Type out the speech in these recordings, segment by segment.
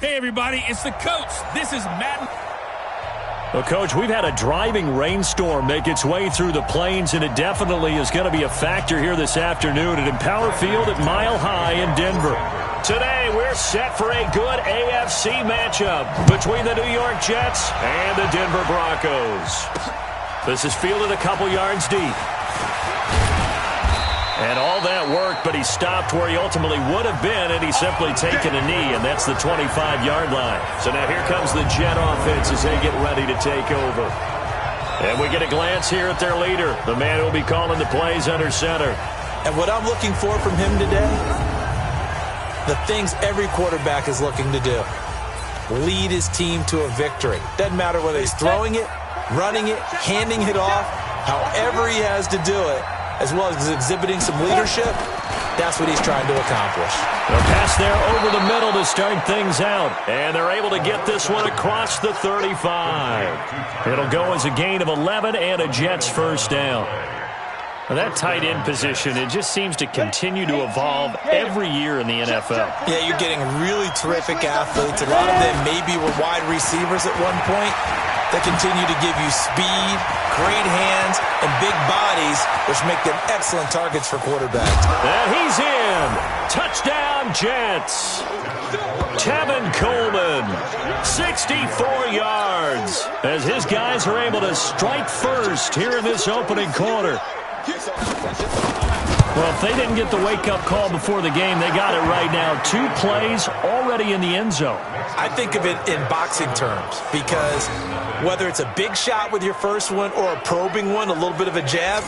Hey, everybody, it's the coach. This is Madden. Well, Coach, we've had a driving rainstorm make its way through the plains, and it definitely is going to be a factor here this afternoon at Empower Field at Mile High in Denver. Today, we're set for a good AFC matchup between the New York Jets and the Denver Broncos. This is fielded a couple yards deep. And all that worked, but he stopped where he ultimately would have been, and he's simply taken a knee, and that's the 25-yard line. So now here comes the Jet offense as they get ready to take over. And we get a glance here at their leader, the man who will be calling the plays under center. And what I'm looking for from him today, the things every quarterback is looking to do. Lead his team to a victory. Doesn't matter whether he's throwing it, running it, handing it off, however he has to do it, as well as exhibiting some leadership, that's what he's trying to accomplish. The pass there over the middle to start things out. And they're able to get this one across the 35. It'll go as a gain of 11 and a Jets first down. Now that tight end position, it just seems to continue to evolve every year in the NFL. Yeah, you're getting really terrific athletes. A lot of them maybe were wide receivers at one point. They continue to give you speed, great hands, and big bodies, which make them excellent targets for quarterbacks. And he's in. Touchdown, Jets. Tevin Coleman, 64 yards, as his guys are able to strike first here in this opening quarter. Well, if they didn't get the wake-up call before the game, they got it right now. 2 plays already in the end zone. I think of it in boxing terms because whether it's a big shot with your first one or a probing one, a little bit of a jab,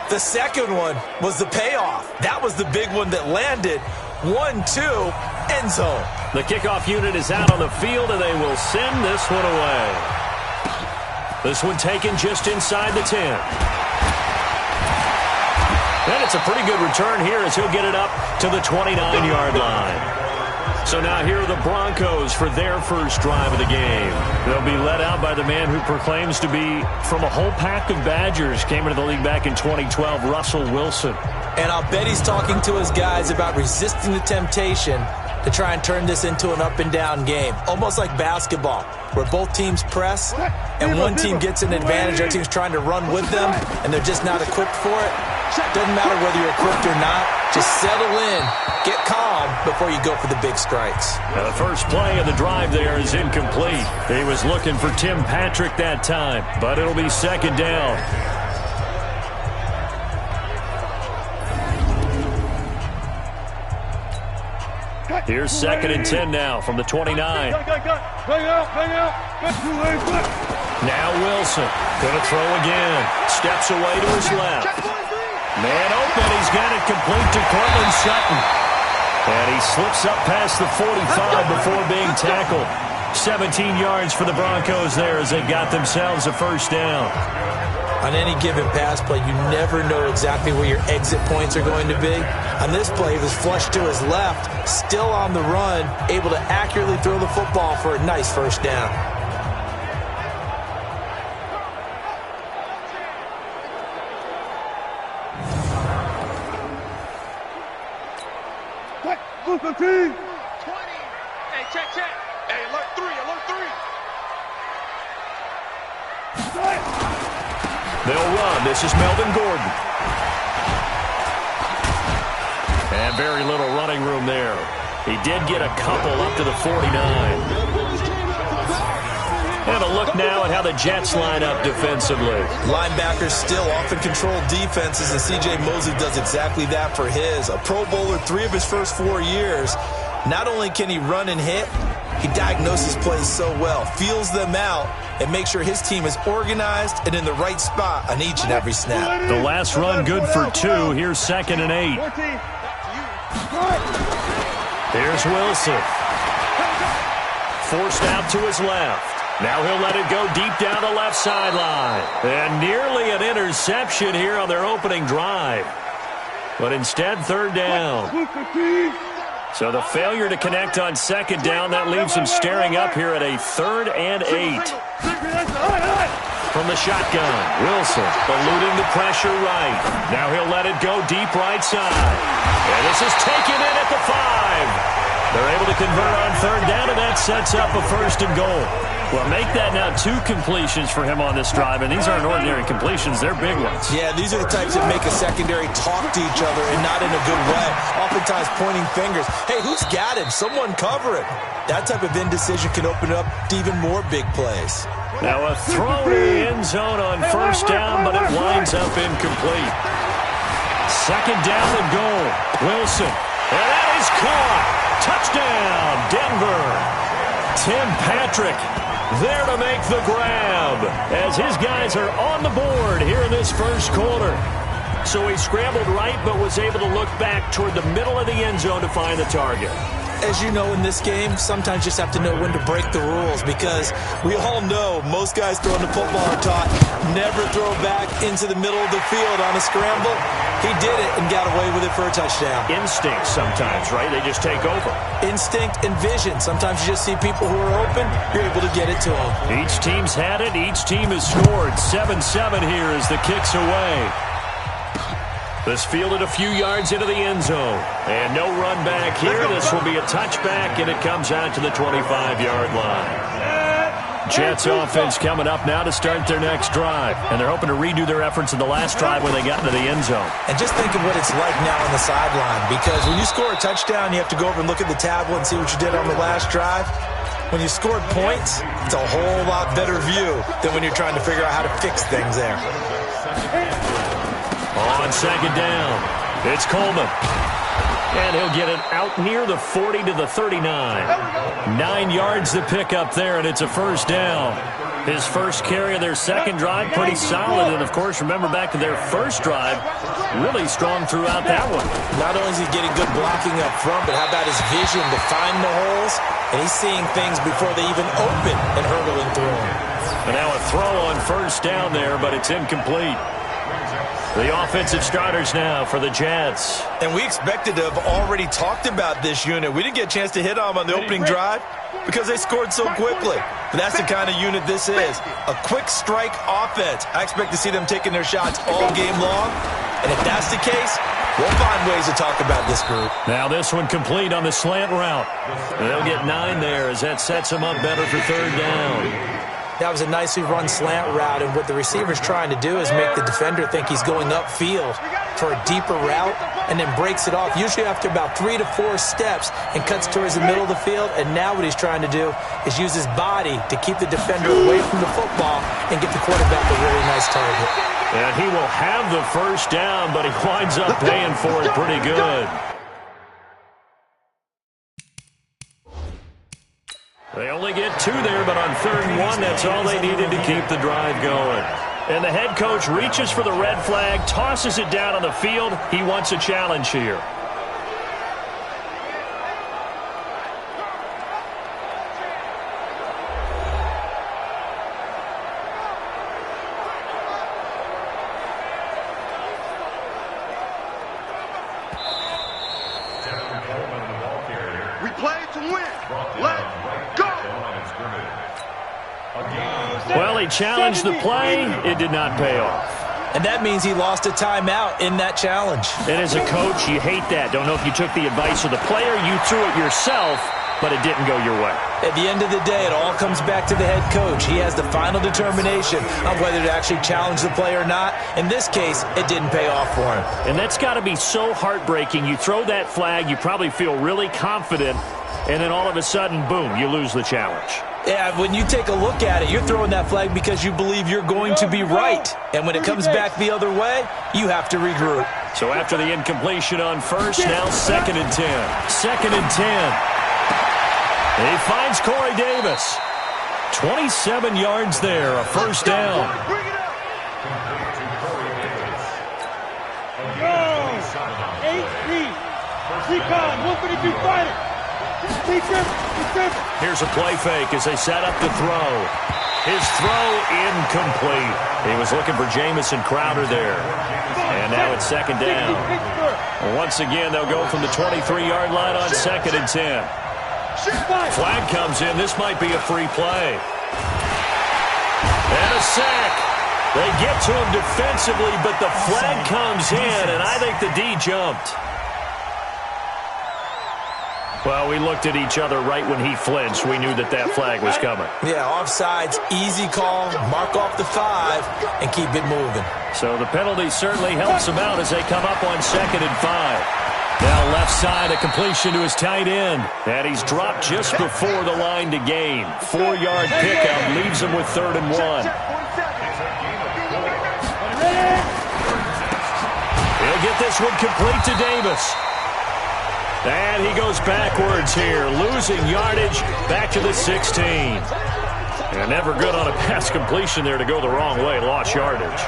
the second one was the payoff. That was the big one that landed. 1-2, end zone. The kickoff unit is out on the field, and they will send this one away. This one taken just inside the 10. And it's a pretty good return here as he'll get it up to the 29-yard line. So now here are the Broncos for their first drive of the game. They'll be led out by the man who proclaims to be from a whole pack of Badgers. Came into the league back in 2012, Russell Wilson. And I'll bet he's talking to his guys about resisting the temptation to try and turn this into an up-and-down game. Almost like basketball, where both teams press, and one team gets an advantage, their team's trying to run with them, and they're just not equipped for it. Doesn't matter whether you're equipped or not. Just settle in, get calm before you go for the big strikes. Now the first play of the drive there is incomplete. He was looking for Tim Patrick that time, but it'll be second down. Here's 2nd and 10 now from the 29. Now Wilson going to throw again. Steps away to his left. Man open. He's got it complete to Cortland Sutton. And he slips up past the 45 before being tackled. 17 yards for the Broncos there as they got themselves a first down. On any given pass play, you never know exactly where your exit points are going to be. On this play, he was flushed to his left, still on the run, able to accurately throw the football for a nice first down. Hey, check. Hey, alert 3. They'll run. This is Melvin Gordon. And very little running room there. He did get a couple up to the 49. And a look now at how the Jets line up defensively. Linebackers still often control defenses, and C.J. Mosley does exactly that for his. A Pro Bowler 3 of his first 4 years. Not only can he run and hit, he diagnoses plays so well, feels them out, and makes sure his team is organized and in the right spot on each and every snap. The last run good for 2. Here's 2nd and 8. Here's Wilson. Forced out to his left. Now he'll let it go deep down the left sideline. And nearly an interception here on their opening drive. But instead, 3rd down. So the failure to connect on 2nd down, that leaves him staring up here at a 3rd and 8. From the shotgun, Wilson eluding the pressure right. Now he'll let it go deep right side. And this is taken in at the 5. They're able to convert on third down, and that sets up a 1st and goal. Well, make that now 2 completions for him on this drive, and these aren't ordinary completions. They're big ones. Yeah, these are the types that make a secondary talk to each other and not in a good way. Oftentimes pointing fingers. Hey, who's got him? Someone cover it. That type of indecision can open up to even more big plays. Now a throw to the end zone on 1st down, but it winds up incomplete. 2nd down and goal. Wilson. And that is caught. Touchdown, Denver. Tim Patrick there to make the grab as his guys are on the board here in this 1st quarter. So he scrambled right but was able to look back toward the middle of the end zone to find the target. As you know, in this game, sometimes you just have to know when to break the rules because we all know most guys throwing the football are taught never throw back into the middle of the field on a scramble. He did it and got away with it for a touchdown. Instinct sometimes, right? They just take over. Instinct and vision. Sometimes you just see people who are open, you're able to get it to them. Each team's had it. Each team has scored. 7-7 here as the kick's away. This fielded a few yards into the end zone. And no run back here. This will be a touchback, and it comes out to the 25-yard line. Jets offense coming up now to start their next drive. And they're hoping to redo their efforts in the last drive when they got into the end zone. And just think of what it's like now on the sideline. Because when you score a touchdown, you have to go over and look at the tablet and see what you did on the last drive. When you scored points, it's a whole lot better view than when you're trying to figure out how to fix things there. On 2nd down, it's Coleman. And he'll get it out near the 40 to the 39. 9 yards to pick up there, and it's a 1st down. His first carry of their 2nd drive, pretty solid. And, of course, remember back to their 1st drive, really strong throughout that one. Not only is he getting good blocking up front, but how about his vision to find the holes? And he's seeing things before they even open and hurdling through them. And now a throw on 1st down there, but it's incomplete. The offensive starters now for the Jets. And we expected to have already talked about this unit. We didn't get a chance to hit on the opening drive because they scored so quickly. But that's the kind of unit this is. A quick strike offense. I expect to see them taking their shots all game long. And if that's the case, we'll find ways to talk about this group. Now this one complete on the slant route. They'll get 9 there as that sets them up better for 3rd down. That was a nicely run slant route, and what the receiver's trying to do is make the defender think he's going upfield for a deeper route and then breaks it off, usually after about 3 to 4 steps, and cuts towards the middle of the field. And now what he's trying to do is use his body to keep the defender away from the football and get the quarterback a really nice target. And he will have the 1st down, but he winds up paying for it pretty good. They only get 2 there, but on 3rd and 1, that's all they needed to keep the drive going. And the head coach reaches for the red flag, tosses it down on the field. He wants a challenge here. We play to win. Let's go. Well, he challenged the play. It did not pay off. And that means he lost a timeout in that challenge. And as a coach, you hate that. Don't know if you took the advice of the player. You threw it yourself, but it didn't go your way. At the end of the day, it all comes back to the head coach. He has the final determination on whether to actually challenge the play or not. In this case, it didn't pay off for him. And that's got to be so heartbreaking. You throw that flag, you probably feel really confident, and then all of a sudden, boom, you lose the challenge. Yeah, when you take a look at it, you're throwing that flag because you believe you're going to be right. And when it comes back the other way, you have to regroup. So after the incompletion on 1st, now 2nd and 10. 2nd and 10. He finds Corey Davis. 27 yards there, a 1st down. Here's a play fake as they set up the throw. His throw incomplete. He was looking for Jamison Crowder there. And now it's 2nd down. Once again, they'll go from the 23-yard line on 2nd and 10. Flag comes in. This might be a free play. And a sack. They get to him defensively, but the flag comes in, and I think the D jumped. Well, we looked at each other right when he flinched. We knew that that flag was coming. Yeah, offsides, easy call, mark off the 5, and keep it moving. So the penalty certainly helps him out as they come up on 2nd and 5. Now left side, a completion to his tight end. And he's dropped just before the line to gain. 4-yard pickup leaves him with 3rd and 1. He'll get this one complete to Davis. And he goes backwards here, losing yardage back to the 16. And never good on a pass completion there to go the wrong way, lost yardage.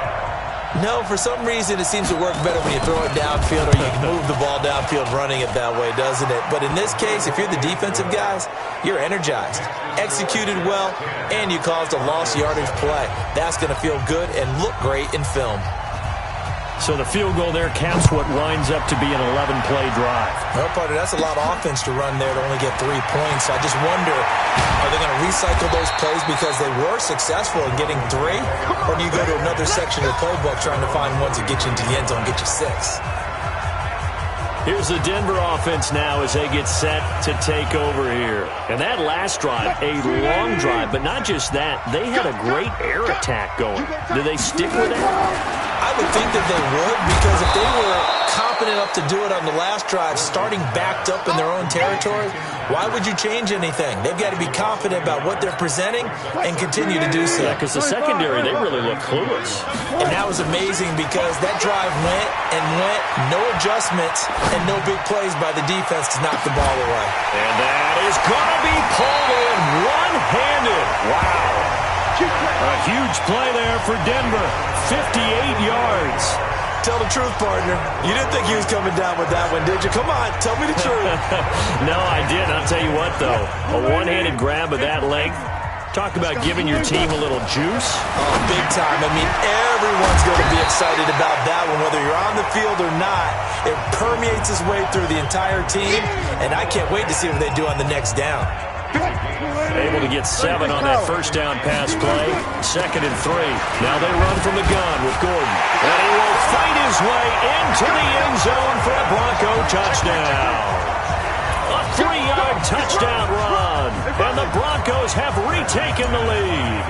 No, for some reason it seems to work better when you throw it downfield or you can move the ball downfield running it that way, doesn't it? But in this case, if you're the defensive guys, you're energized, executed well, and you caused a lost yardage play. That's going to feel good and look great in film. So the field goal there caps what winds up to be an 11-play drive. Well, partner, that's a lot of offense to run there to only get 3 points. I just wonder, are they going to recycle those plays because they were successful in getting 3? Or do you go to another section of the playbook trying to find ones that get you into the end zone, get you 6? Here's the Denver offense now as they get set to take over here. And that last drive, a long drive, but not just that. They had a great air attack going. Do they stick with that? I would think that they would, because if they were confident enough to do it on the last drive, starting backed up in their own territory, why would you change anything? They've got to be confident about what they're presenting and continue to do so. Yeah, because the secondary, they really look clueless. And that was amazing because that drive went and went, no adjustments, and no big plays by the defense to knock the ball away. And that is going to be pulled in one-handed. Wow. A huge play there for Denver. 58 yards. Tell the truth, partner. You didn't think he was coming down with that one, did you? Come on, tell me the truth. No, I didn't. I'll tell you what, though. A one-handed grab of that length. Talk about giving your team a little juice. Oh, big time. I mean, everyone's going to be excited about that one, whether you're on the field or not. It permeates its way through the entire team, and I can't wait to see what they do on the next down. Able to get 7 on that first down pass play. 2nd and 3. Now they run from the gun with Gordon. And he will fight his way into the end zone for a Bronco touchdown. A 3-yard touchdown run. And the Broncos have retaken the lead.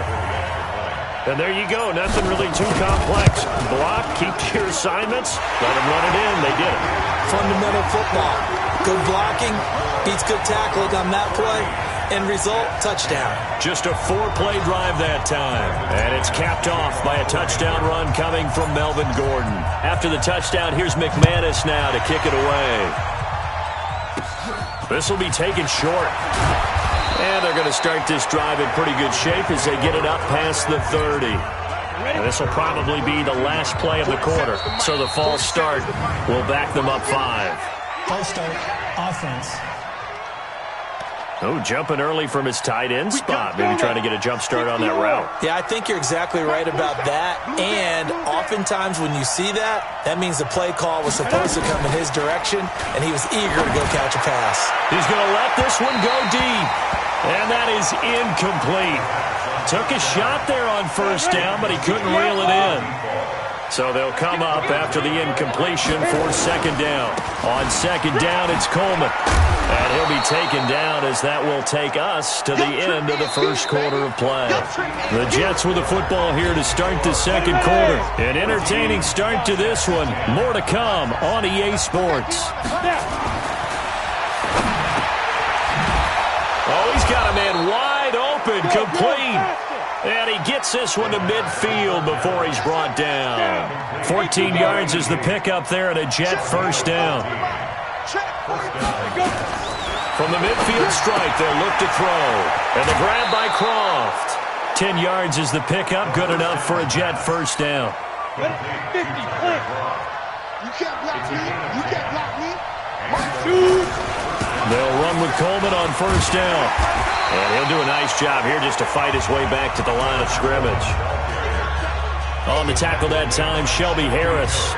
And there you go. Nothing really too complex. Block, keep to your assignments. Let them run it in. They did it. Fundamental football. Good blocking beats good tackling on that play. End result, touchdown. Just a 4-play drive that time. And it's capped off by a touchdown run coming from Melvin Gordon. After the touchdown, here's McManus now to kick it away. This will be taken short. And they're going to start this drive in pretty good shape as they get it up past the 30. And this will probably be the last play of the quarter. So the false start will back them up 5. False start, offense. Oh, jumping early from his tight end spot. Maybe trying to get a jump start on that route. Yeah, I think you're exactly right about that. And oftentimes when you see that, that means the play call was supposed to come in his direction, and he was eager to go catch a pass. He's going to let this one go deep. And that is incomplete. Took a shot there on first down, but he couldn't reel it in. So they'll come up after the incompletion for 2nd down. On 2nd down, it's Coleman. And he'll be taken down as that will take us to the end of the first quarter of play. The Jets with the football here to start the 2nd quarter. An entertaining start to this one. More to come on EA Sports. Oh, he's got a man wide open, complete. And he gets this one to midfield before he's brought down. 14 yards is the pickup there and a Jet first down. From the midfield strike, they'll look to throw. And the grab by Croft. 10 yards is the pickup, good enough for a Jet first down. 50, you can't block me. You can't block me. Shoot. They'll run with Coleman on first down. And he'll do a nice job here just to fight his way back to the line of scrimmage. On the tackle that time, Shelby Harris.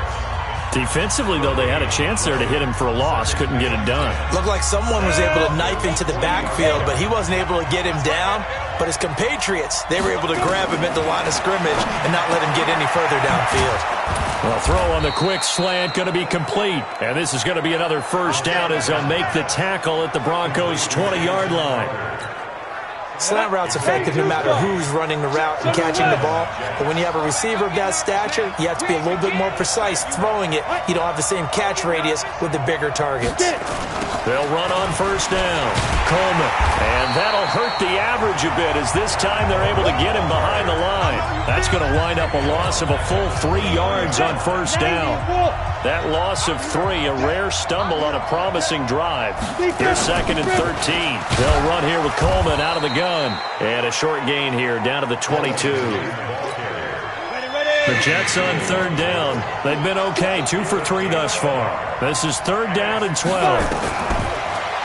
Defensively, though, they had a chance there to hit him for a loss. Couldn't get it done. Looked like someone was able to knife into the backfield, but he wasn't able to get him down. But his compatriots, they were able to grab him at the line of scrimmage and not let him get any further downfield. Well, throw on the quick slant going to be complete. And this is going to be another first down as they'll make the tackle at the Broncos' 20-yard line. Slant route's effective no matter who's running the route and catching the ball. But when you have a receiver of that stature, you have to be a little bit more precise throwing it. You don't have the same catch radius with the bigger targets. They'll run on first down. Coleman. And that'll hurt the average a bit as this time they're able to get him behind the line. That's going to wind up a loss of a full 3 yards on first down. That loss of 3, a rare stumble on a promising drive. Here's 2nd and 13. They'll run here with Coleman out of the gun. And a short gain here down to the 22. The Jets on 3rd down. They've been okay, 2 for 3 thus far. This is 3rd down and 12.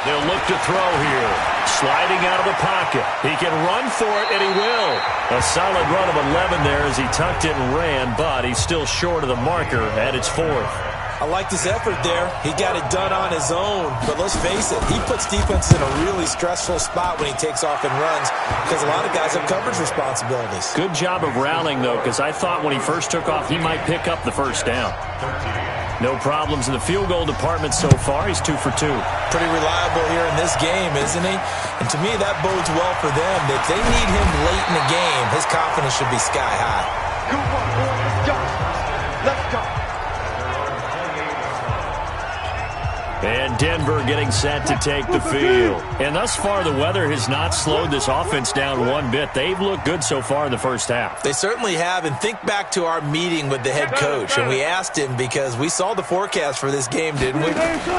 They'll look to throw here. Sliding out of the pocket. He can run for it, and he will. A solid run of 11 there as he tucked it and ran, but he's still short of the marker at its 4th. I like his effort there. He got it done on his own. But let's face it, he puts defenses in a really stressful spot when he takes off and runs because a lot of guys have coverage responsibilities. Good job of rallying, though, because I thought when he first took off, he might pick up the first down. No problems in the field goal department so far. He's 2 for 2. Pretty reliable here in this game, isn't he? And to me, that bodes well for them. If they need him late in the game, his confidence should be sky high. Good one, boy. Let's go. Let's go. And Denver getting set to take the field. And thus far, the weather has not slowed this offense down one bit. They've looked good so far in the first half. They certainly have. And think back to our meeting with the head coach. And we asked him because we saw the forecast for this game, didn't we?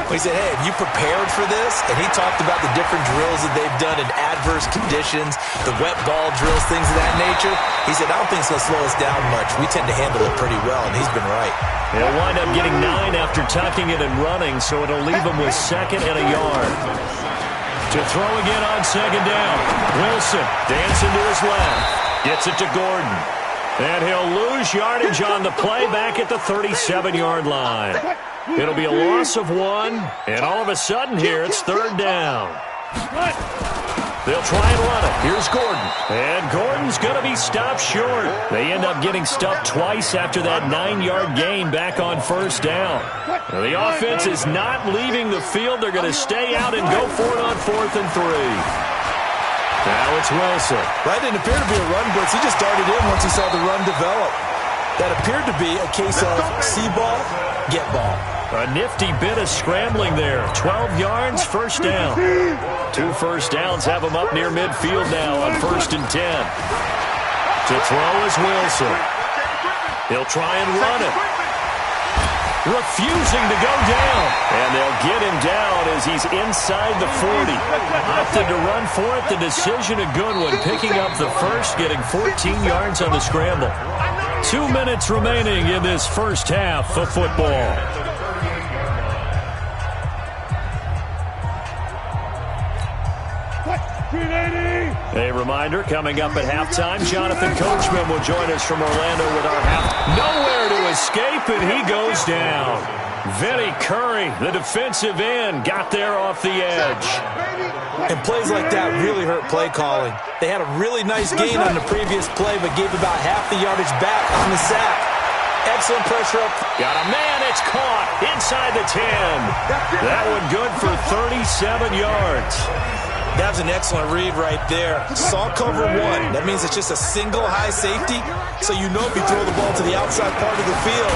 We said, hey, have you prepared for this? And he talked about the different drills that they've done in adverse conditions, the wet ball drills, things of that nature. He said, I don't think it's going to slow us down much. We tend to handle it pretty well, and he's been right. They'll wind up getting 9 after tucking it and running, so it'll leave them with 2nd and a yard. To throw again on 2nd down. Wilson dancing to his left. Gets it to Gordon. And he'll lose yardage on the play back at the 37-yard line. It'll be a loss of 1, and all of a sudden here it's 3rd down. They'll try and run it. Here's Gordon. And Gordon's going to be stopped short. They end up getting stuffed twice after that 9-yard gain back on first down. Now, the offense is not leaving the field. They're going to stay out and go for it on 4th and 3. Now it's Wilson. That didn't appear to be a run blitz. He just darted in once he saw the run develop. That appeared to be a case of see ball, get ball. A nifty bit of scrambling there. 12 yards, first down. 2 first downs have him up near midfield now on 1st and 10. To throw is Wilson. He'll try and run it. Refusing to go down. And they'll get him down as he's inside the 40. Opted to run for it. The decision a good one. Picking up the first, getting 14 yards on the scramble. 2 minutes remaining in this first half of football. A reminder, coming up at halftime, Jonathan Coachman will join us from Orlando with our half. Nowhere to escape, and he goes down. Vinny Curry, the defensive end, got there off the edge. And plays like that really hurt play calling. They had a really nice gain on the previous play, but gave about half the yardage back on the sack. Excellent pressure up. Got a man, it's caught inside the 10. That one good for 37 yards. That was an excellent read right there. Saw cover 1. That means it's just a single high safety. So you know if you throw the ball to the outside part of the field,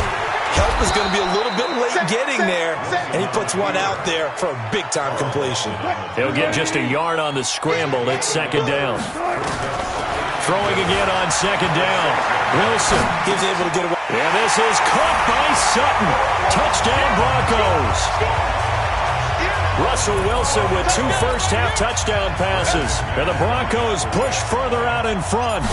help is going to be a little bit late getting there. And he puts one out there for a big-time completion. He'll get just a yard on the scramble. It's 2nd down. Throwing again on 2nd down. Wilson. He's able to get away. And this is caught by Sutton. Touchdown Broncos. Russell Wilson with 2 first-half touchdown passes. And the Broncos push further out in front.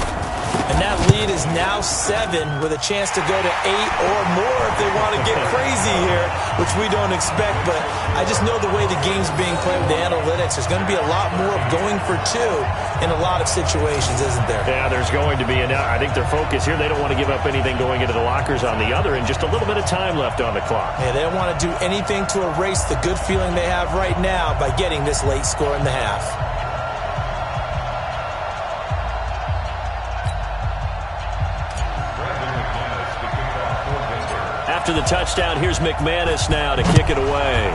And that lead is now 7 with a chance to go to 8 or more if they want to get crazy here, which we don't expect. But I just know the way the game's being played with the analytics, there's going to be a lot more of going for 2 in a lot of situations, isn't there? Yeah, there's going to be. And I think their focus here, they don't want to give up anything going into the lockers on the other, and just a little bit of time left on the clock. Yeah, they don't want to do anything to erase the good feeling they have right now by getting this late score in the half. after the touchdown. Here's McManus now to kick it away.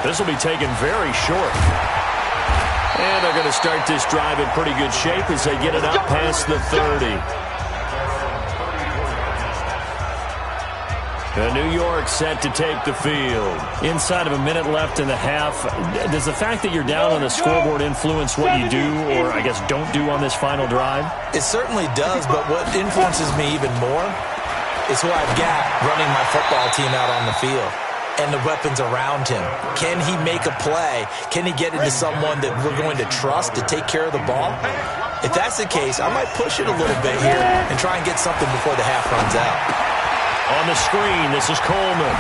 This will be taken very short. And they're going to start this drive in pretty good shape as they get it up past the 30. And New York set to take the field. Inside of a minute left in the half, does the fact that you're down on the scoreboard influence what you do, or I guess don't do on this final drive? It certainly does, but what influences me even more is who I've got running my football team out on the field and the weapons around him. Can he make a play? Can he get into someone that we're going to trust to take care of the ball? If that's the case, I might push it a little bit here and try and get something before the half runs out. On the screen, this is Coleman.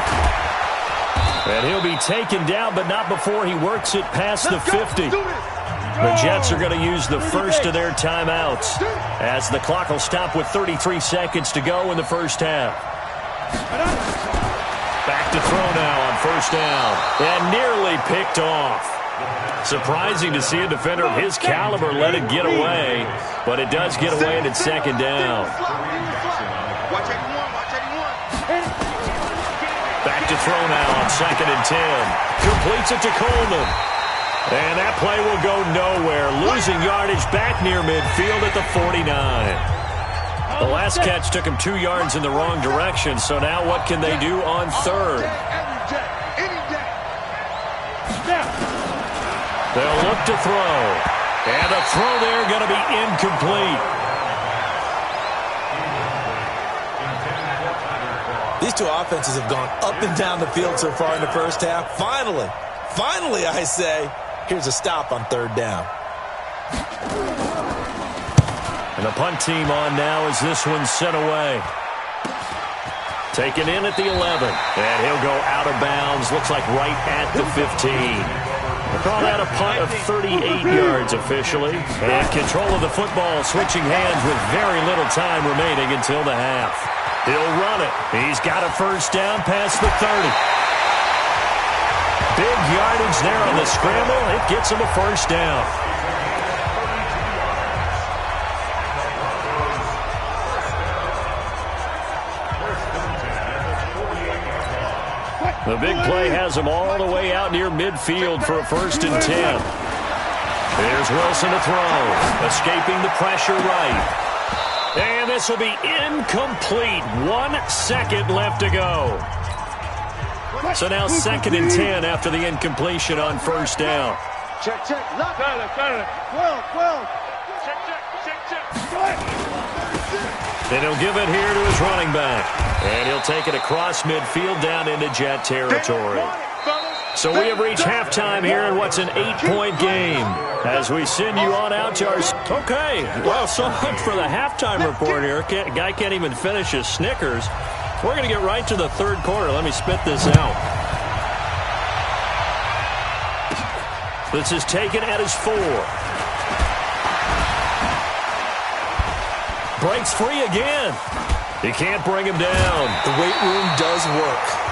And he'll be taken down, but not before he works it past the 50. The Jets are going to use the first of their timeouts as the clock will stop with 33 seconds to go in the first half. Back to throw now on first down. And nearly picked off. Surprising to see a defender of his caliber let it get away, but it does get away and it's second down. Back to throw now on second and 10. Completes it to Coleman. And that play will go nowhere. Losing yardage back near midfield at the 49. The last catch took him 2 yards in the wrong direction, so now what can they do on third? They'll look to throw. And a throw there going to be incomplete. These two offenses have gone up and down the field so far in the first half. Finally, I say, here's a stop on third down. And the punt team on now as this one's sent away. Taken in at the 11. And he'll go out of bounds. Looks like right at the 15. We'll call that a punt of 38 yards officially. And control of the football switching hands with very little time remaining until the half. He'll run it. He's got a first down past the 30. Big yardage there on the scramble. It gets him a first down. The big play has him all the way out near midfield for a first and 10. There's Wilson to throw. Escaping the pressure right. And this will be incomplete. 1 second left to go. So now second and 10 after the incompletion on first down. Check. Lock. 12. Check. And he'll give it here to his running back. And he'll take it across midfield down into Jet territory. So we have reached halftime here in what's an 8-point game. As we send you on out to our... Okay, well, so much for the halftime report here. Guy can't even finish his Snickers. We're going to get right to the third quarter. Let me spit this out. This is taken at his 4. Breaks free again. He can't bring him down. The weight room does work.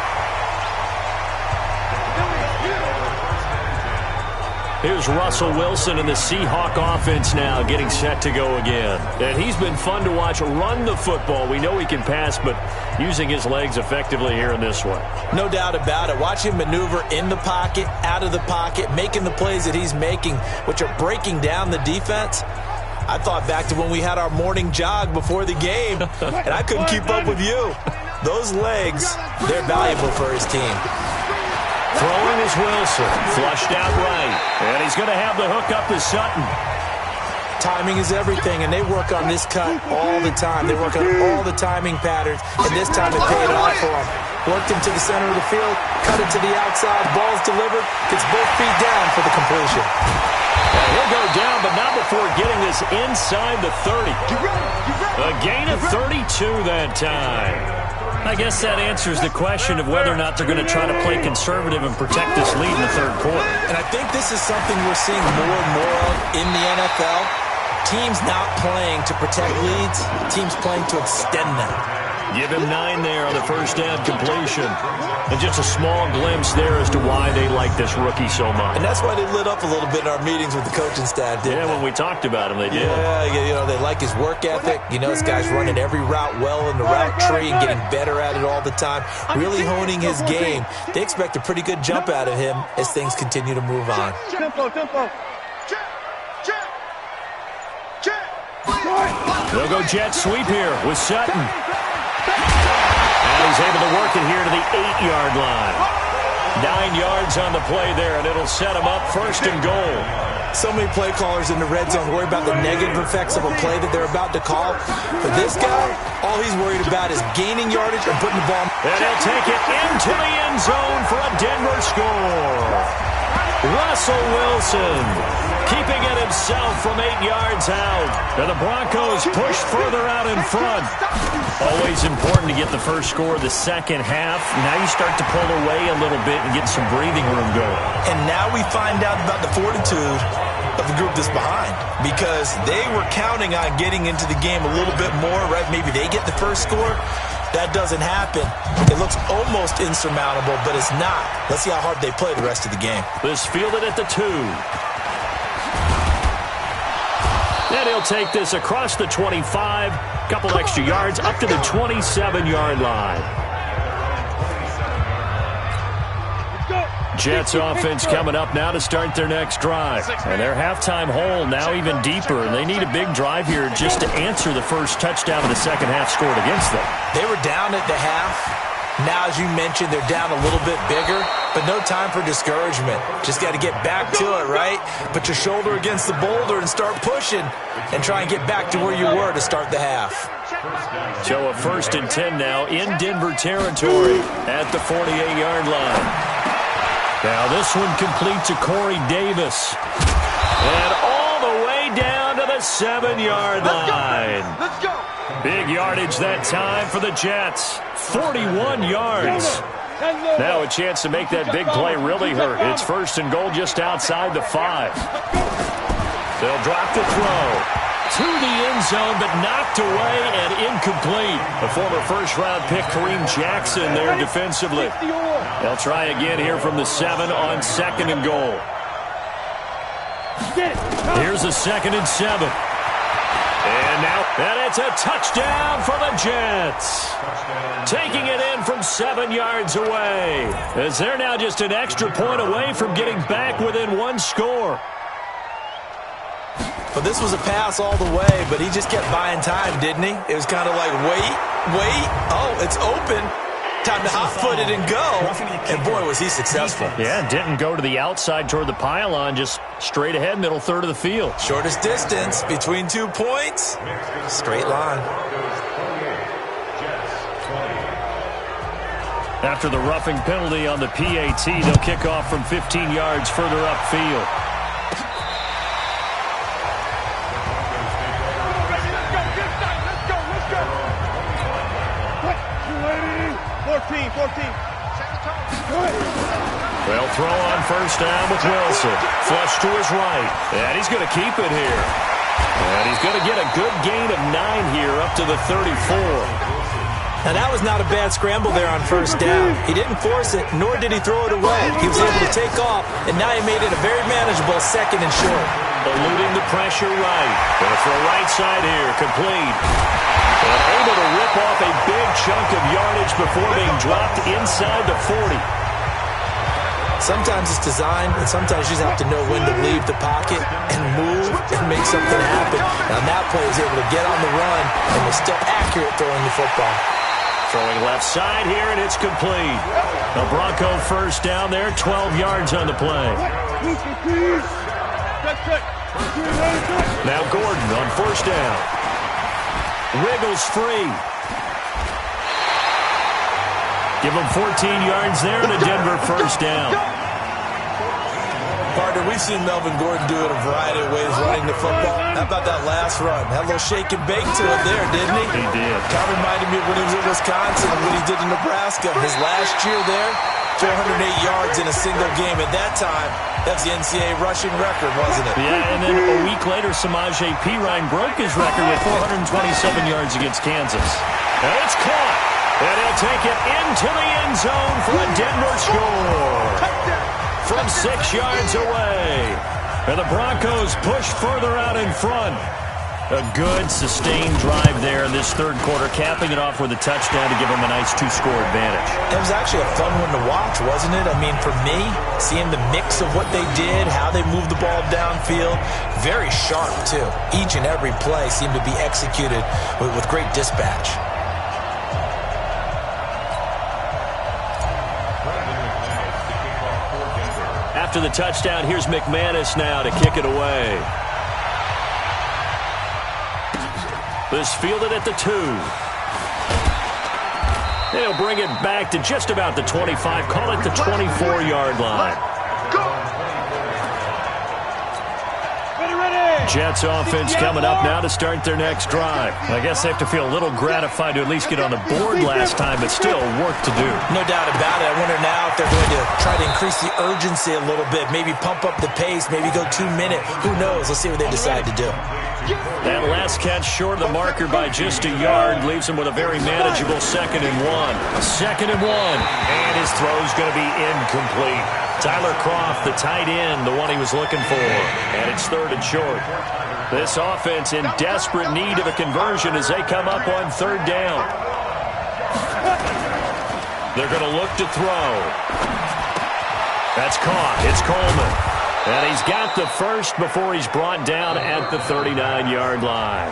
Here's Russell Wilson and the Seahawk offense now getting set to go again. And he's been fun to watch run the football. We know he can pass, but using his legs effectively here in this one. No doubt about it. Watch him maneuver in the pocket, out of the pocket, making the plays that he's making, which are breaking down the defense. I thought back to when we had our morning jog before the game, and I couldn't keep up with you. Those legs, they're valuable for his team. Throwing is Wilson, flushed out right. And he's going to have the hook up to Sutton. Timing is everything, and they work on this cut all the time. They work on all the timing patterns, and this time it paid off for him. Worked him to the center of the field, cut it to the outside, ball's delivered, gets both feet down for the completion. And he'll go down, but not before getting this inside the 30. A gain of 32 that time. I guess that answers the question of whether or not they're going to try to play conservative and protect this lead in the third quarter. And I think this is something we're seeing more and more of in the NFL. Teams not playing to protect leads, teams playing to extend them. Give him 9 there on the first down completion. And just a small glimpse there as to why they like this rookie so much. And that's why they lit up a little bit in our meetings with the coaching staff, didn't they? When we talked about him, they did. Yeah, they like his work ethic. This guy's running every route well in the route tree and getting better at it all the time, really honing his game. They expect a pretty good jump out of him as things continue to move on. Tempo. They'll go jet sweep here with Sutton. And he's able to work it here to the 8-yard line. 9 yards on the play there, and it'll set him up first and goal. So many play callers in the red zone worry about the negative effects of a play that they're about to call. For this guy, all he's worried about is gaining yardage or putting the ball. And he'll take it into the end zone for a Denver score. Russell Wilson keeping it himself from 8 yards out. And the Broncos push further out in front. Always important to get the first score of the second half. Now you start to pull away a little bit and get some breathing room going. And now we find out about the fortitude of the group that's behind, because they were counting on getting into the game a little bit more, right? Maybe they get the first score. That doesn't happen. It looks almost insurmountable, but it's not. Let's see how hard they play the rest of the game. This fielded at the 2. And he'll take this across the 25, couple extra yards up to the 27-yard line. Jets offense coming up now to start their next drive. And their halftime hole now even deeper, and they need a big drive here just to answer the first touchdown of the second half scored against them. They were down at the half. Now, as you mentioned, they're down a little bit bigger, but no time for discouragement. Just got to get back to it, right? Put your shoulder against the boulder and start pushing and try and get back to where you were to start the half. So a 1st and 10 now in Denver territory at the 48-yard line. Now this one complete to Corey Davis. And all the way down to the 7-yard line. Let's go. Big yardage that time for the Jets. 41 yards. Now a chance to make that big play really hurt. It's 1st and goal just outside the 5. They'll drop the throw to the end zone, but knocked away and incomplete. A former first-round pick, Kareem Jackson, there defensively. They'll try again here from the 7 on 2nd and goal. Here's a 2nd and 7. And it's a touchdown for the Jets. Taking it in from 7 yards away, as they're now just an extra point away from getting back within 1 score. Well, this was a pass all the way, but he just kept buying time, didn't he? It was kind of like, wait. Oh, it's open. Time to hot-foot it and go. And, boy, was he successful. Yeah, didn't go to the outside toward the pylon, just straight ahead, middle third of the field. Shortest distance between 2 points. Straight line. After the roughing penalty on the PAT, they'll kick off from 15 yards further upfield. They'll throw on 1st down with Wilson. Flush to his right. And he's going to keep it here. And he's going to get a good gain of 9 here up to the 34. Now, that was not a bad scramble there on 1st down. He didn't force it, nor did he throw it away. He was able to take off, and now he made it a very manageable 2nd and short. Eluding the pressure right. Going to throw right side here, complete. And able to rip off a big chunk of yardage before being dropped inside the 40. Sometimes it's designed, and sometimes you just have to know when to leave the pocket and move and make something happen. Now, that play is able to get on the run and was still accurate throwing the football. Throwing left side here, and it's complete. The Bronco 1st down there, 12 yards on the play. Now Gordon on 1st down. Wiggles free. Give him 14 yards there and a Denver 1st down. Partner, we've seen Melvin Gordon do it a variety of ways running the football. How about that last run? Had a little shake and bake to it there, didn't he? He did. Kind of reminded me of when he was in Wisconsin and what he did in Nebraska. His last year there, 408 yards in a single game. At that time, that's the NCAA rushing record, wasn't it? Yeah, and then a week later, Samaje Perine broke his record with 427 yards against Kansas. And it's caught. And he'll take it into the end zone for a Denver score. From 6 yards away. And the Broncos push further out in front. A good, sustained drive there in this third quarter, capping it off with a touchdown to give them a nice 2-score advantage. It was actually a fun one to watch, wasn't it? I mean, for me, seeing the mix of what they did, how they moved the ball downfield, very sharp, too. Each and every play seemed to be executed with great dispatch. After the touchdown, here's McManus now to kick it away. This fielded at the 2. They'll bring it back to just about the 25. Call it the 24-yard line. Jets offense coming up now to start their next drive. I guess they have to feel a little gratified to at least get on the board last time, but still work to do. No doubt about it. I wonder now if they're going to try to increase the urgency a little bit, maybe pump up the pace, maybe go 2-minute. Who knows? Let's see what they decide to do. That last catch short of the marker by just a yard leaves him with a very manageable 2nd and 1. 2nd and 1. And his throw's going to be incomplete. Tyler Kroft, the tight end, the one he was looking for. And it's 3rd and short. This offense in desperate need of a conversion as they come up on 3rd down. They're going to look to throw. That's caught. It's Coleman. And he's got the first before he's brought down at the 39-yard line.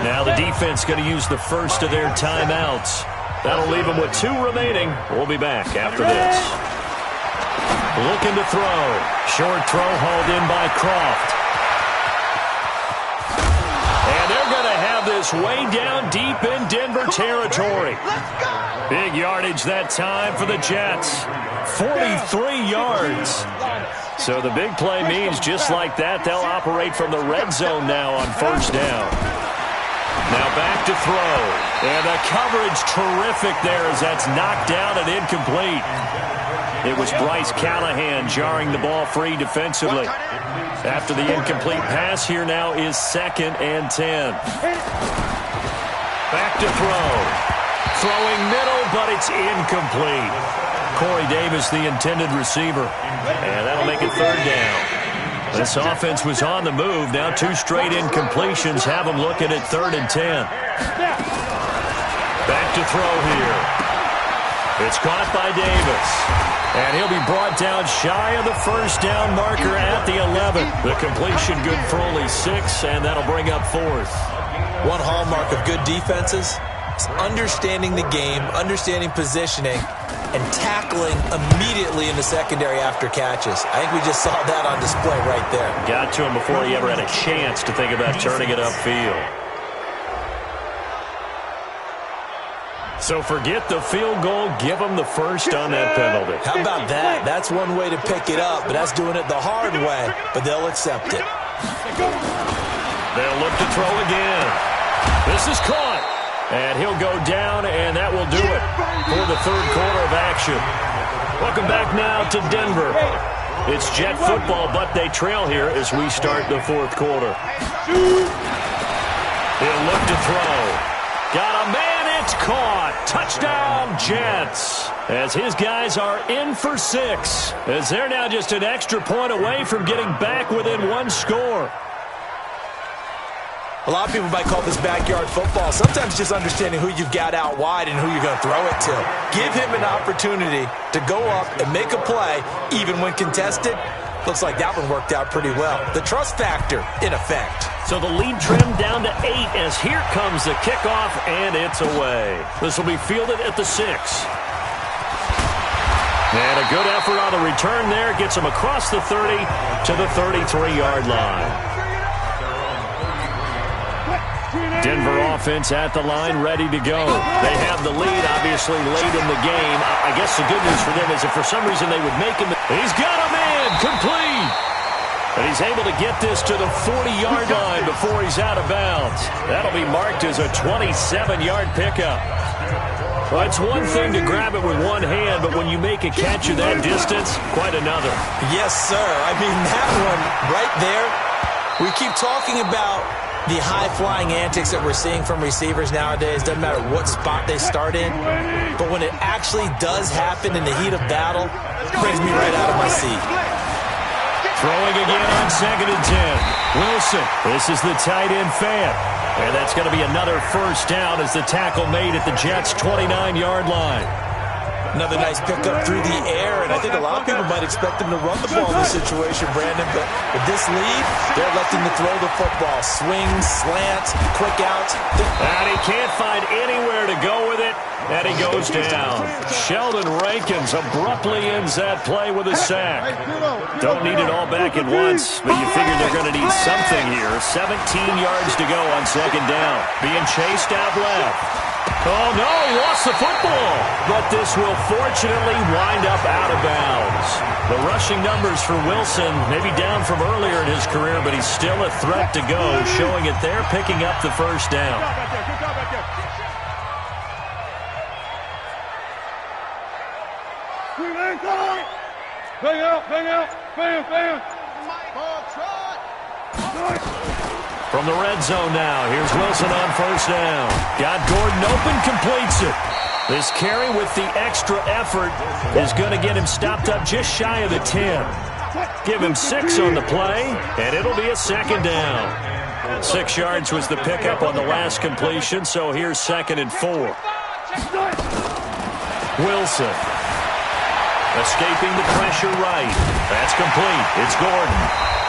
Now the defense going to use the first of their timeouts. That'll leave them with 2 remaining. We'll be back after this. Looking to throw. Short throw hauled in by Kroft. And they're going to have this way down deep in Denver territory. Big yardage that time for the Jets. 43 yards. So the big play means just like that, they'll operate from the red zone now on 1st down. Now back to throw. And the coverage terrific there as that's knocked down and incomplete. It was Bryce Callahan jarring the ball free defensively. After the incomplete pass, here now is 2nd and 10. Back to throw. Throwing middle, but it's incomplete. Corey Davis, the intended receiver. And that'll make it 3rd down. This offense was on the move. Now 2 straight incompletions have them looking at 3rd and 10. Back to throw here. It's caught by Davis. And he'll be brought down shy of the 1st down marker at the 11. The completion good for only 6, and that'll bring up 4th. One hallmark of good defenses is understanding the game, understanding positioning, and tackling immediately in the secondary after catches. I think we just saw that on display right there. Got to him before he ever had a chance to think about turning it upfield. So forget the field goal, give them the first on that penalty. How about that? That's one way to pick it up, but that's doing it the hard way, but they'll accept it. They'll look to throw again. This is caught. And he'll go down, and that will do it for the 3rd quarter of action. Welcome back now to Denver. It's Jet football, but they trail here as we start the 4th quarter. He'll look to throw. Got a man. It's caught. Touchdown, Jets. As his guys are in for 6. As they're now just an extra point away from getting back within 1 score. A lot of people might call this backyard football. Sometimes just understanding who you've got out wide and who you're going to throw it to. Give him an opportunity to go up and make a play, even when contested. Looks like that one worked out pretty well. The trust factor in effect. So the lead trimmed down to 8 as here comes the kickoff, and it's away. This will be fielded at the 6. And a good effort on the return there. Gets him across the 30 to the 33-yard line. Denver offense at the line, ready to go. They have the lead, obviously, late in the game. I guess the good news for them is if for some reason they would make him. He's got a man, complete. And he's able to get this to the 40-yard line before he's out of bounds. That'll be marked as a 27-yard pickup. Well, it's one thing to grab it with one hand, but when you make a catch of that distance, quite another. Yes, sir. I mean, that one right there, we keep talking about The high-flying antics that we're seeing from receivers nowadays, doesn't matter what spot they start in, but when it actually does happen in the heat of battle, it brings me right out of my seat. Throwing again on 2nd and 10. Wilson, this is the tight end fan. And that's going to be another first down as the tackle made at the Jets' 29-yard line. Another nice pickup through the air, and I think a lot of people might expect him to run the ball in this situation, Brandon, but with this lead, they're electing to throw the football. Swings, slants, quick outs. And he can't find anywhere to go with it, and he goes down. Sheldon Rankins abruptly ends that play with a sack. Don't need it all back at once, but you figure they're going to need something here. 17 yards to go on 2nd down. Being chased out left. Oh, no, he lost the football. But this will fortunately wind up out of bounds. The rushing numbers for Wilson may be down from earlier in his career, but he's still a threat to go, showing it there, picking up the first down. Bang out, bang. From the red zone now, here's Wilson on first down. Got Gordon open, completes it. This carry with the extra effort is going to get him stopped up just shy of the 10. Give him 6 on the play, and it'll be a 2nd down. 6 yards was the pickup on the last completion, so here's 2nd and 4. Wilson. Escaping the pressure right. That's complete. It's Gordon.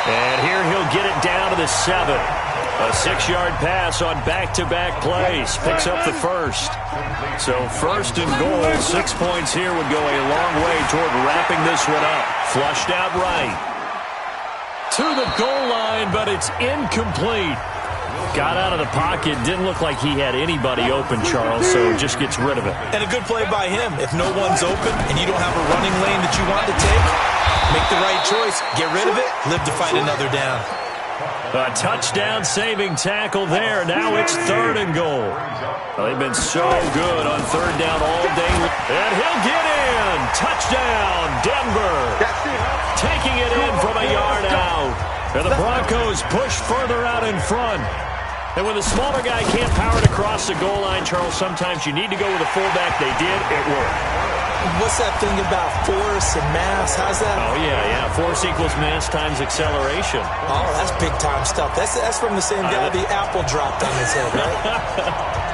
And here he'll get it down to the 7. A 6-yard pass on back-to-back plays. Picks up the first. So 1st and goal, 6 points here would go a long way toward wrapping this one up. Flushed out right. To the goal line, but it's incomplete. Got out of the pocket. Didn't look like he had anybody open, Charles, so just gets rid of it. And a good play by him. If no one's open and you don't have a running lane that you want to take, make the right choice. Get rid of it. Live to fight another down. A touchdown-saving tackle there. Now it's 3rd and goal. Well, they've been so good on 3rd down all day. And he'll get in. Touchdown, Denver. Taking it in from a yard out. And the Broncos push further out in front. And when the smaller guy can't power it across the goal line, Charles, sometimes you need to go with a fullback. They did. It worked. What's that thing about force and mass? How's that? Oh, yeah. Force equals mass times acceleration. Oh, that's big-time stuff. That's from the same guy the apple dropped on his head, right?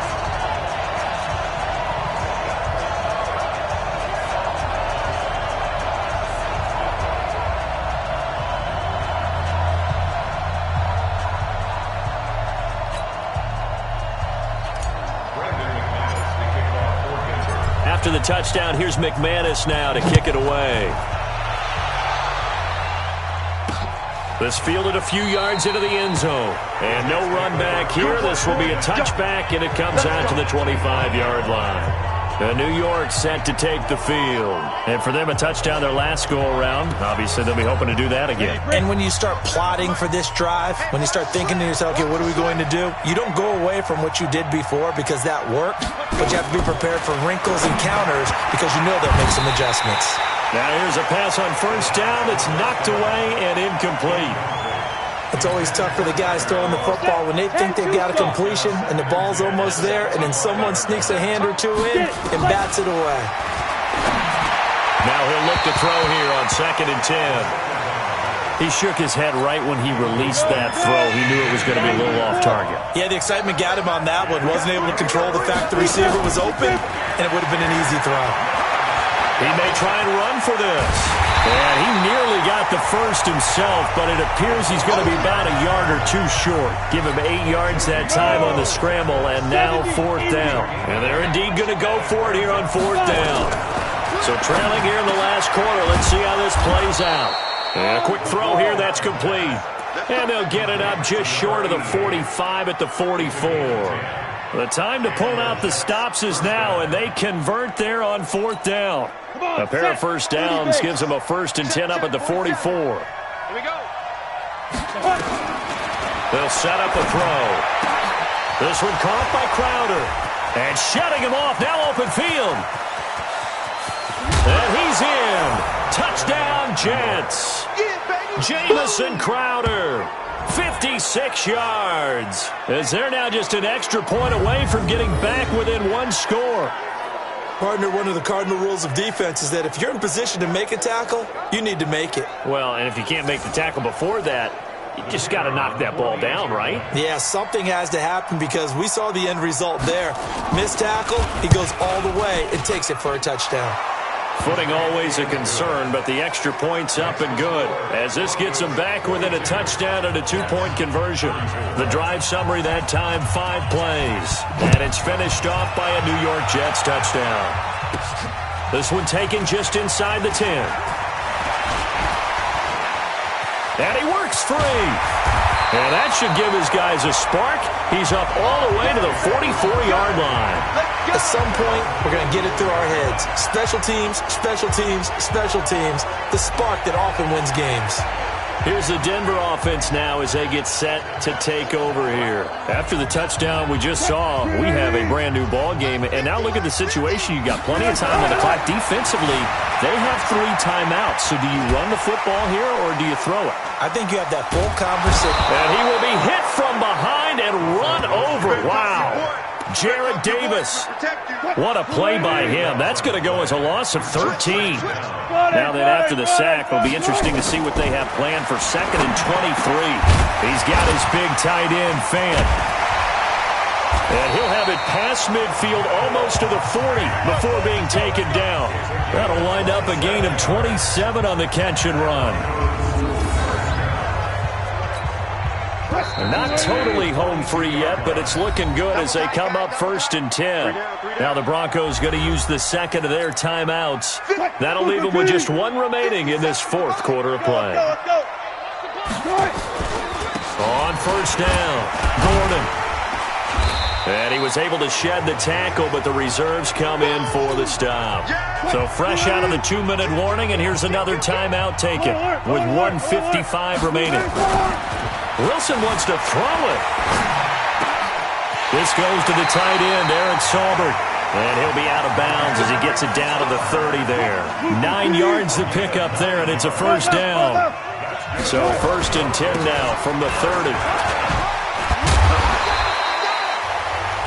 After the touchdown, here's Mrmeatshield now to kick it away. This fielded a few yards into the end zone. And no run back here. This will be a touchback, and it comes out to the 25-yard line. And New York set to take the field. And for them, a touchdown their last go-around. Obviously, they'll be hoping to do that again. And when you start plotting for this drive, when you start thinking to yourself, okay, what are we going to do? You don't go away from what you did before because that worked, but you have to be prepared for wrinkles and counters because you know they'll make some adjustments. Now here's a pass on first down that's knocked away and incomplete. It's always tough for the guys throwing the football when they think they've got a completion and the ball's almost there, and then someone sneaks a hand or two in and bats it away. Now he'll look to throw here on 2nd and 10. He shook his head right when he released that throw. He knew it was going to be a little off target. Yeah, the excitement got him on that one. Wasn't able to control the fact the receiver was open, and it would have been an easy throw. He may try and run for this. And he nearly got the first himself, but it appears he's going to be about a yard or two short. Give him 8 yards that time on the scramble, and now 4th down. And they're indeed going to go for it here on 4th down. So trailing here in the last quarter, let's see how this plays out. And a quick throw here, that's complete. And they'll get it up just short of the 45 at the 44. The time to pull out the stops is now, and they convert there on 4th down. A pair of first downs gives them a 1st and 10 up at the 44. Here we go. They'll set up a throw. This one caught by Crowder. And shutting him off, now open field. And he's he's in. Touchdown, Jets. Jamison Crowder, 56 yards. As they're now just an extra point away from getting back within one score. Partner, one of the cardinal rules of defense is that if you're in position to make a tackle, you need to make it. Well, and if you can't make the tackle before that, you just got to knock that ball down, right? Yeah, something has to happen because we saw the end result there. Missed tackle, he goes all the way and takes it for a touchdown. Footing always a concern, but the extra point's up and good as this gets them back within a touchdown and a two-point conversion. The drive summary that time, 5 plays. And it's finished off by a New York Jets touchdown. This one taken just inside the 10. And he works free. And that should give his guys a spark. He's up all the way to the 44-yard line. At some point, we're going to get it through our heads. Special teams, special teams, special teams. The spark that often wins games. Here's the Denver offense now as they get set to take over here. After the touchdown we just saw, we have a brand new ball game. And now look at the situation. You got plenty of time on the clock. Defensively, they have 3 timeouts. So do you run the football here or do you throw it? I think you have that full conversation. And he will be hit from behind and run over. Wow. Jarrett Davis. What a play by him. That's going to go as a loss of 13. Now then, after the sack, it'll be interesting to see what they have planned for 2nd and 23. He's got his big tight end, Fant. And he'll have it past midfield almost to the 40 before being taken down. That'll wind up a gain of 27 on the catch and run. Not totally home free yet, but it's looking good as they come up 1st and 10. Now the Broncos going to use the second of their timeouts. That'll leave them with just 1 remaining in this 4th quarter of play. On 1st down, Gordon. And he was able to shed the tackle, but the reserves come in for the stop. So fresh out of the 2-minute warning, and here's another timeout taken with 1:55 remaining. Wilson wants to throw it. This goes to the tight end, Eric Saubert. And he'll be out of bounds as he gets it down to the 30 there. 9 yards to pick up there, and it's a 1st down. So 1st and 10 now from the 30.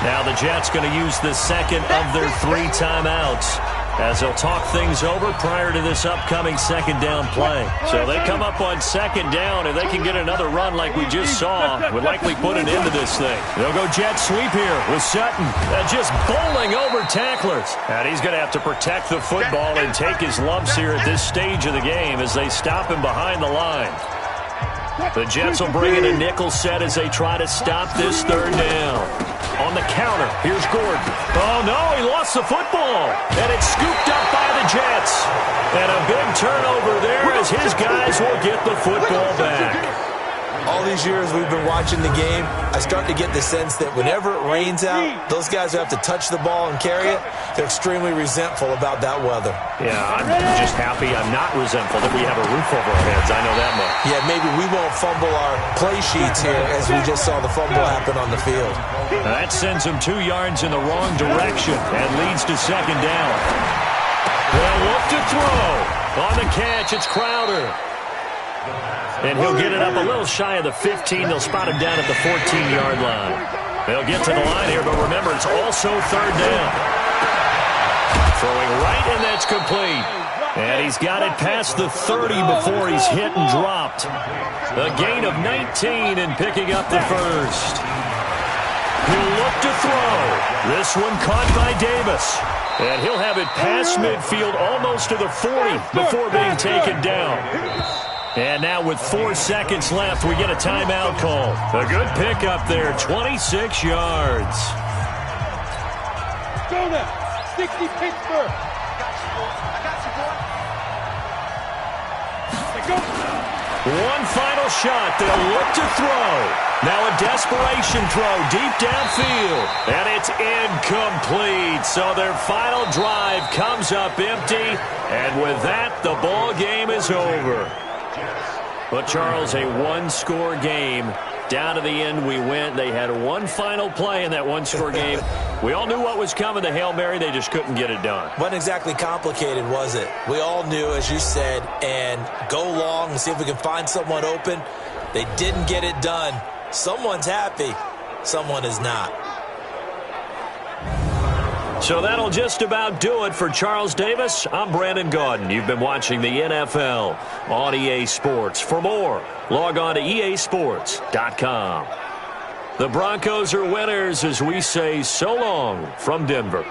Now the Jets going to use the second of their 3 timeouts as they'll talk things over prior to this upcoming 2nd down play. So they come up on 2nd down. If they can get another run like we just saw, would likely put an end to this thing. They'll go jet sweep here with Sutton. Just bowling over tacklers. And he's going to have to protect the football and take his lumps here at this stage of the game as they stop him behind the line. The Jets will bring in a nickel set as they try to stop this 3rd down. On the counter, here's Gordon. Oh, no, he lost the football. And it's scooped up by the Jets. And a big turnover there as his guys will get the football back. All these years we've been watching the game, I start to get the sense that whenever it rains out, those guys who have to touch the ball and carry it, they're extremely resentful about that weather. Yeah, I'm just happy I'm not resentful that we have a roof over our heads. I know that much. Yeah, maybe we won't fumble our play sheets here as we just saw the fumble happen on the field. That sends him 2 yards in the wrong direction and leads to 2nd down. They'll look to throw. On the catch, it's Crowder. And he'll get it up a little shy of the 15. They'll spot him down at the 14-yard line. They'll get to the line here, but remember, it's also 3rd down. Throwing right, and that's complete. And he's got it past the 30 before he's hit and dropped. A gain of 19 and picking up the 1st. He'll look to throw. This one caught by Davis. And he'll have it past midfield almost to the 40 before being taken down. And now with 4 seconds left, we get a timeout call. A good pickup there, 26 yards. Go now, 60 Pittsburgh. One final shot. They'll look to throw. Now a desperation throw deep downfield. And it's incomplete. So their final drive comes up empty. And with that, the ball game is over. But, Charles, a 1-score game Down to the end we went. They had one final play in that one-score game. We all knew what was coming, the Hail Mary. They just couldn't get it done. Wasn't exactly complicated, was it? We all knew, as you said, and go long and see if we can find someone open. They didn't get it done. Someone's happy. Someone is not. So that'll just about do it for Charles Davis. I'm Brandon Gaudin. You've been watching the NFL on EA Sports. For more, log on to easports.com. The Broncos are winners as we say so long from Denver.